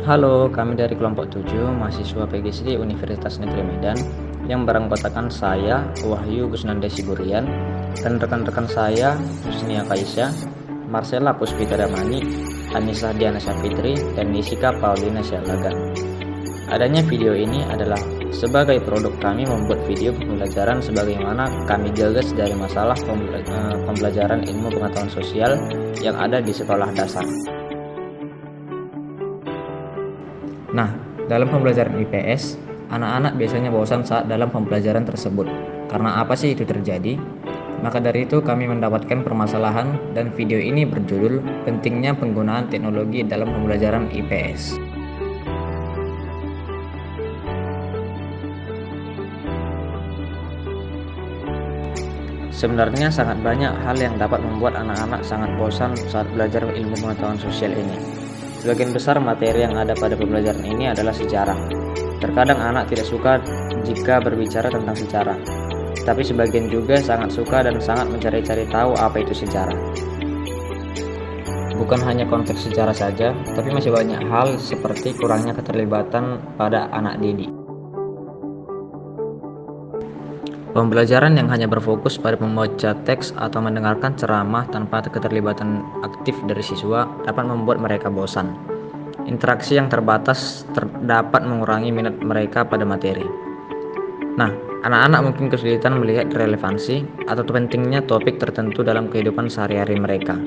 Halo, kami dari kelompok 7 mahasiswa PGSD Universitas Negeri Medan yang beranggotakan saya, Wahyu Gusnanda Siburian, dan rekan-rekan saya, Husnia Kaisya, Marcella Puspita Damani, Anissa Diana Syafitri, dan Nisika Paulina Syalagan. Adanya video ini adalah sebagai produk kami membuat video pembelajaran sebagaimana kami gagas dari masalah pembelajaran ilmu pengetahuan sosial yang ada di sekolah dasar. Nah, dalam pembelajaran IPS, anak-anak biasanya bosan saat dalam pembelajaran tersebut. Karena apa sih itu terjadi? Maka dari itu kami mendapatkan permasalahan dan video ini berjudul Pentingnya Penggunaan Teknologi dalam Pembelajaran IPS. Sebenarnya sangat banyak hal yang dapat membuat anak-anak sangat bosan saat belajar ilmu pengetahuan sosial ini. Sebagian besar materi yang ada pada pembelajaran ini adalah sejarah. Terkadang anak tidak suka jika berbicara tentang sejarah, tapi sebagian juga sangat suka dan sangat mencari-cari tahu apa itu sejarah. Bukan hanya konteks sejarah saja, tapi masih banyak hal seperti kurangnya keterlibatan pada anak didik. Pembelajaran yang hanya berfokus pada membaca teks atau mendengarkan ceramah tanpa keterlibatan aktif dari siswa dapat membuat mereka bosan. Interaksi yang terbatas dapat mengurangi minat mereka pada materi. Nah, anak-anak mungkin kesulitan melihat relevansi atau pentingnya topik tertentu dalam kehidupan sehari-hari mereka.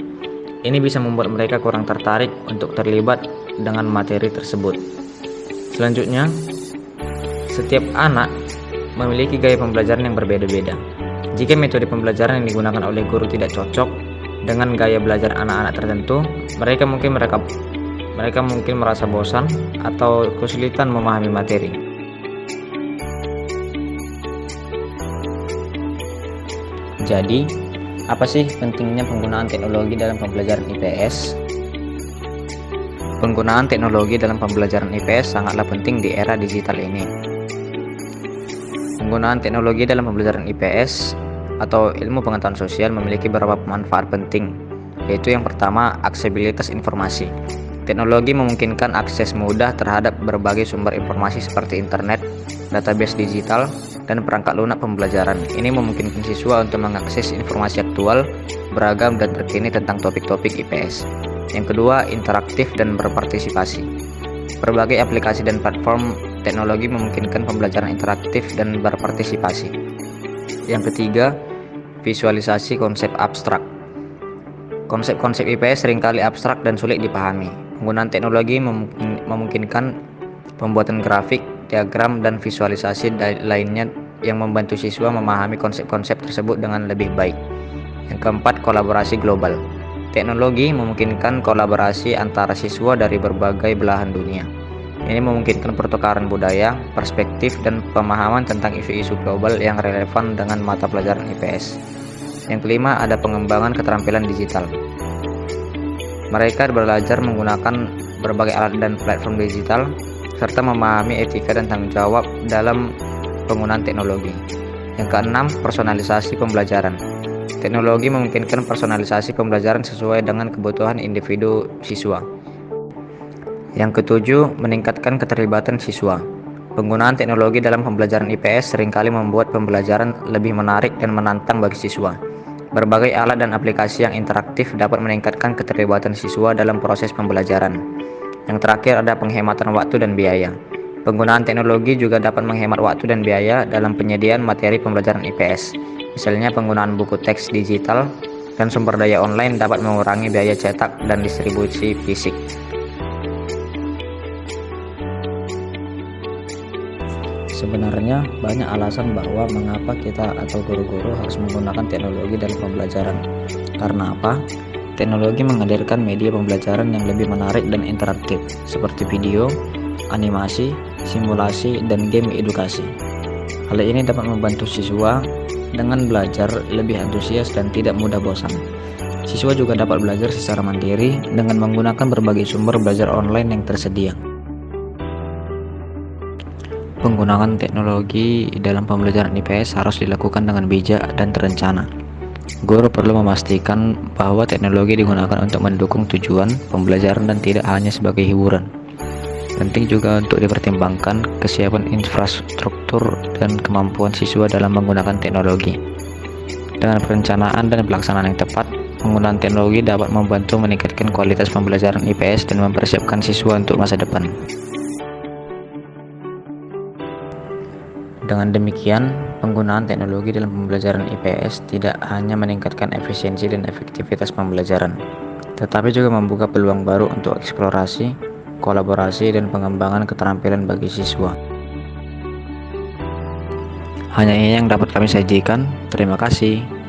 Ini bisa membuat mereka kurang tertarik untuk terlibat dengan materi tersebut. Selanjutnya, setiap anak memiliki gaya pembelajaran yang berbeda-beda. Jika metode pembelajaran yang digunakan oleh guru tidak cocok dengan gaya belajar anak-anak tertentu, mereka mungkin merasa bosan atau kesulitan memahami materi. Jadi, apa sih pentingnya penggunaan teknologi dalam pembelajaran IPS? Penggunaan teknologi dalam pembelajaran IPS sangatlah penting di era digital ini. Penggunaan teknologi dalam pembelajaran IPS atau ilmu pengetahuan sosial memiliki beberapa manfaat penting, yaitu yang pertama, aksesibilitas informasi. Teknologi memungkinkan akses mudah terhadap berbagai sumber informasi seperti internet, database digital, dan perangkat lunak pembelajaran. Ini memungkinkan siswa untuk mengakses informasi aktual, beragam, dan terkini tentang topik-topik IPS. Yang kedua, interaktif dan berpartisipasi. Berbagai aplikasi dan platform teknologi memungkinkan pembelajaran interaktif dan berpartisipasi. Yang ketiga, visualisasi konsep abstrak. Konsep-konsep IPS seringkali abstrak dan sulit dipahami. Penggunaan teknologi memungkinkan pembuatan grafik, diagram, dan visualisasi lainnya yang membantu siswa memahami konsep-konsep tersebut dengan lebih baik. Yang keempat, kolaborasi global. Teknologi memungkinkan kolaborasi antara siswa dari berbagai belahan dunia. Ini memungkinkan pertukaran budaya, perspektif, dan pemahaman tentang isu-isu global yang relevan dengan mata pelajaran IPS. Yang kelima, ada pengembangan keterampilan digital. Mereka belajar menggunakan berbagai alat dan platform digital, serta memahami etika dan tanggung jawab dalam penggunaan teknologi. Yang keenam, personalisasi pembelajaran. Teknologi memungkinkan personalisasi pembelajaran sesuai dengan kebutuhan individu siswa. Yang ketujuh, meningkatkan keterlibatan siswa. Penggunaan teknologi dalam pembelajaran IPS seringkali membuat pembelajaran lebih menarik dan menantang bagi siswa. Berbagai alat dan aplikasi yang interaktif dapat meningkatkan keterlibatan siswa dalam proses pembelajaran. Yang terakhir, ada penghematan waktu dan biaya. Penggunaan teknologi juga dapat menghemat waktu dan biaya dalam penyediaan materi pembelajaran IPS. Misalnya penggunaan buku teks digital dan sumber daya online dapat mengurangi biaya cetak dan distribusi fisik. Sebenarnya banyak alasan bahwa mengapa kita atau guru-guru harus menggunakan teknologi dalam pembelajaran. Karena apa? Teknologi menghadirkan media pembelajaran yang lebih menarik dan interaktif, seperti video, animasi, simulasi, dan game edukasi. Hal ini dapat membantu siswa dengan belajar lebih antusias dan tidak mudah bosan. Siswa juga dapat belajar secara mandiri dengan menggunakan berbagai sumber belajar online yang tersedia. Penggunaan teknologi dalam pembelajaran IPS harus dilakukan dengan bijak dan terencana. Guru perlu memastikan bahwa teknologi digunakan untuk mendukung tujuan pembelajaran dan tidak hanya sebagai hiburan. Penting juga untuk dipertimbangkan kesiapan infrastruktur dan kemampuan siswa dalam menggunakan teknologi. Dengan perencanaan dan pelaksanaan yang tepat, penggunaan teknologi dapat membantu meningkatkan kualitas pembelajaran IPS dan mempersiapkan siswa untuk masa depan. Dengan demikian, penggunaan teknologi dalam pembelajaran IPS tidak hanya meningkatkan efisiensi dan efektivitas pembelajaran, tetapi juga membuka peluang baru untuk eksplorasi, kolaborasi, dan pengembangan keterampilan bagi siswa. Hanya ini yang dapat kami sajikan. Terima kasih.